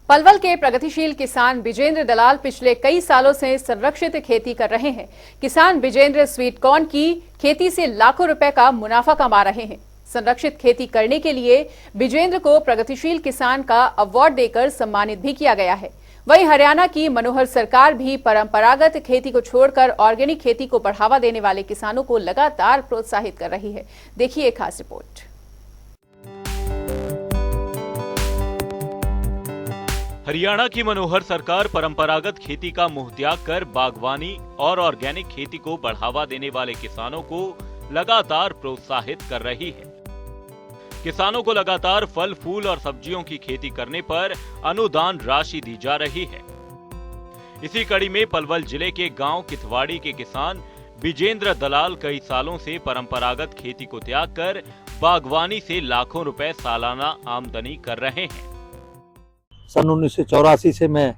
पलवल के प्रगतिशील किसान विजेंद्र दलाल पिछले कई सालों से संरक्षित खेती कर रहे हैं। किसान विजेंद्र स्वीट कॉर्न की खेती से लाखों रुपए का मुनाफा कमा रहे हैं। संरक्षित खेती करने के लिए विजेंद्र को प्रगतिशील किसान का अवार्ड देकर सम्मानित भी किया गया है। वहीं हरियाणा की मनोहर सरकार भी परंपरागत खेती को छोड़कर ऑर्गेनिक खेती को बढ़ावा देने वाले किसानों को लगातार प्रोत्साहित कर रही है। देखिए एक खास रिपोर्ट। हरियाणा की मनोहर सरकार परंपरागत खेती का मुंह त्याग कर बागवानी और ऑर्गेनिक खेती को बढ़ावा देने वाले किसानों को लगातार प्रोत्साहित कर रही है। किसानों को लगातार फल, फूल और सब्जियों की खेती करने पर अनुदान राशि दी जा रही है। इसी कड़ी में पलवल जिले के गांव किथवाड़ी के किसान विजेंद्र दलाल कई सालों से परंपरागत खेती को त्याग कर बागवानी से लाखों रुपए सालाना आमदनी कर रहे हैं। सन 1984 से मैं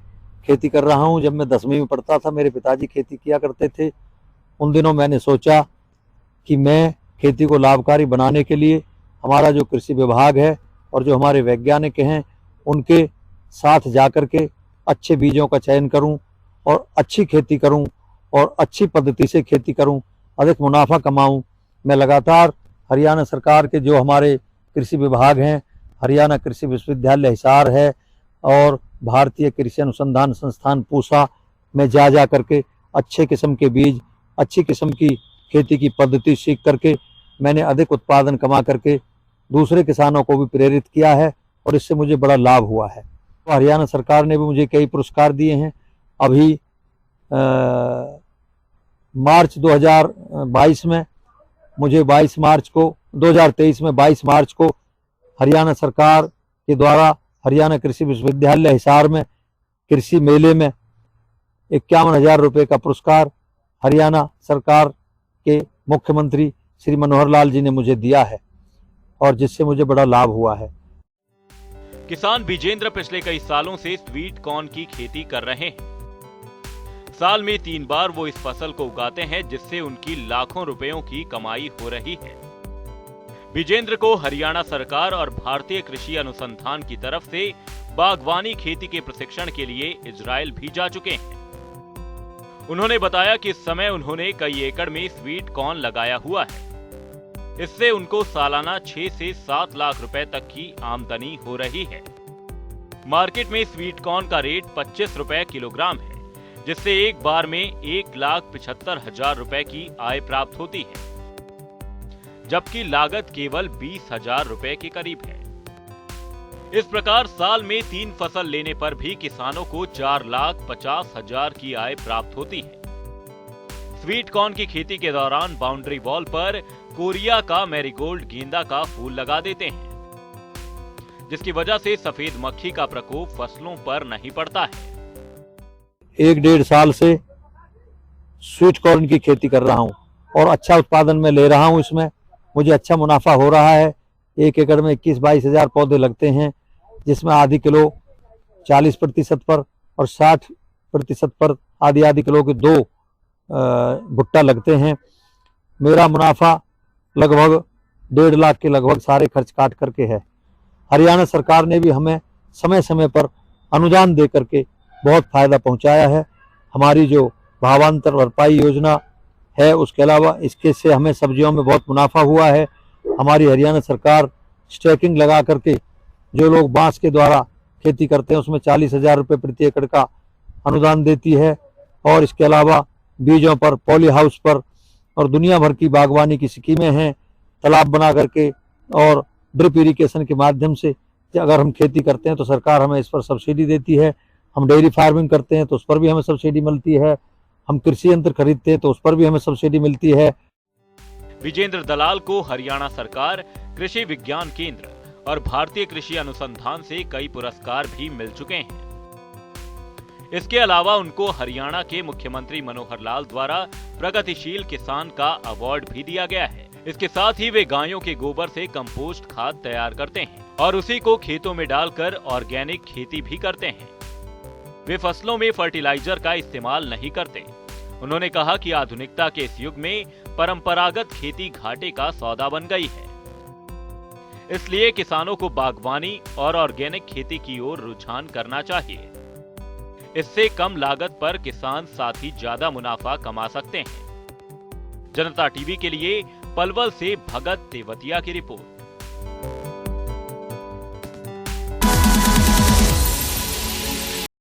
खेती कर रहा हूं। जब मैं 10वीं में पढ़ता था, मेरे पिताजी खेती किया करते थे। उन दिनों मैंने सोचा कि मैं खेती को लाभकारी बनाने के लिए हमारा जो कृषि विभाग है और जो हमारे वैज्ञानिक हैं, उनके साथ जाकर के अच्छे बीजों का चयन करूं और अच्छी खेती करूं और अच्छी पद्धति से खेती करूं, अधिक मुनाफा कमाऊं। मैं लगातार हरियाणा सरकार के जो हमारे कृषि विभाग हैं, हरियाणा कृषि विश्वविद्यालय हिसार है और भारतीय कृषि अनुसंधान संस्थान पूसा में जा करके अच्छे किस्म के बीज, अच्छी किस्म की खेती की पद्धति सीख करके मैंने अधिक उत्पादन कमा करके दूसरे किसानों को भी प्रेरित किया है और इससे मुझे बड़ा लाभ हुआ है। तो हरियाणा सरकार ने भी मुझे कई पुरस्कार दिए हैं। अभी मार्च 2022 में मुझे 22 मार्च को हरियाणा सरकार के द्वारा हरियाणा कृषि विश्वविद्यालय हिसार में कृषि मेले में 51,000 रुपये का पुरस्कार हरियाणा सरकार के मुख्यमंत्री श्री मनोहर लाल जी ने मुझे दिया है और जिससे मुझे बड़ा लाभ हुआ है। किसान विजेंद्र पिछले कई सालों से स्वीट कॉर्न की खेती कर रहे हैं। साल में 3 बार वो इस फसल को उगाते हैं, जिससे उनकी लाखों रुपयों की कमाई हो रही है। विजेंद्र को हरियाणा सरकार और भारतीय कृषि अनुसंधान की तरफ से बागवानी खेती के प्रशिक्षण के लिए इजराइल भी जा चुके हैं। उन्होंने बताया कि इस समय उन्होंने कई एकड़ में स्वीट कॉर्न लगाया हुआ है। इससे उनको सालाना 6 से 7 लाख रुपए तक की आमदनी हो रही है। मार्केट में स्वीट कॉर्न का रेट 25 रुपए किलोग्राम है, जिससे एक बार में 1,75,000 रुपए की आय प्राप्त होती है, जबकि लागत केवल 20,000 रुपए के करीब है। इस प्रकार साल में 3 फसल लेने पर भी किसानों को 4,50,000 की आय प्राप्त होती है। स्वीट कॉर्न की खेती के दौरान बाउंड्री वॉल पर कोरिया का मैरीगोल्ड गेंदा का फूल लगा देते हैं, जिसकी वजह से सफेद मक्खी का प्रकोप फसलों पर नहीं पड़ता है। 1-1.5 साल से स्वीट कॉर्न की खेती कर रहा हूं और अच्छा उत्पादन में ले रहा हूं। इसमें मुझे अच्छा मुनाफा हो रहा है। 1 एकड़ में 21-22 हजार पौधे लगते हैं, जिसमें आधी किलो 40% पर और 60% पर आधी किलो के 2 भुट्टा लगते हैं। मेरा मुनाफा लगभग 1.5 लाख के लगभग सारे खर्च काट करके है। हरियाणा सरकार ने भी हमें समय समय पर अनुदान दे करके बहुत फायदा पहुंचाया है। हमारी जो भावांतर भरपाई योजना है, उसके अलावा इसके से हमें सब्जियों में बहुत मुनाफा हुआ है। हमारी हरियाणा सरकार स्टैकिंग लगा करके जो लोग बांस के द्वारा खेती करते हैं, उसमें 40,000 रुपये प्रति एकड़ का अनुदान देती है और इसके अलावा बीजों पर, पॉली हाउस पर और दुनिया भर की बागवानी की स्कीमें हैं। तालाब बना करके और ड्रिप इरिगेशन के माध्यम से अगर हम खेती करते हैं तो सरकार हमें इस पर सब्सिडी देती है। हम डेयरी फार्मिंग करते हैं तो उस पर भी हमें सब्सिडी मिलती है। हम कृषि यंत्र खरीदते हैं तो उस पर भी हमें सब्सिडी मिलती है। विजेंद्र दलाल को हरियाणा सरकार, कृषि विज्ञान केंद्र और भारतीय कृषि अनुसंधान से कई पुरस्कार भी मिल चुके हैं। इसके अलावा उनको हरियाणा के मुख्यमंत्री मनोहर लाल द्वारा प्रगतिशील किसान का अवार्ड भी दिया गया है। इसके साथ ही वे गायों के गोबर से कंपोस्ट खाद तैयार करते हैं और उसी को खेतों में डालकर ऑर्गेनिक खेती भी करते हैं। वे फसलों में फर्टिलाइजर का इस्तेमाल नहीं करते। उन्होंने कहा कि आधुनिकता के इस युग में परंपरागत खेती घाटे का सौदा बन गई है। इसलिए किसानों को बागवानी और ऑर्गेनिक खेती की ओर रुझान करना चाहिए। इससे कम लागत पर किसान साथ ही ज्यादा मुनाफा कमा सकते हैं। जनता टीवी के लिए पलवल से भगत तेवतिया की रिपोर्ट।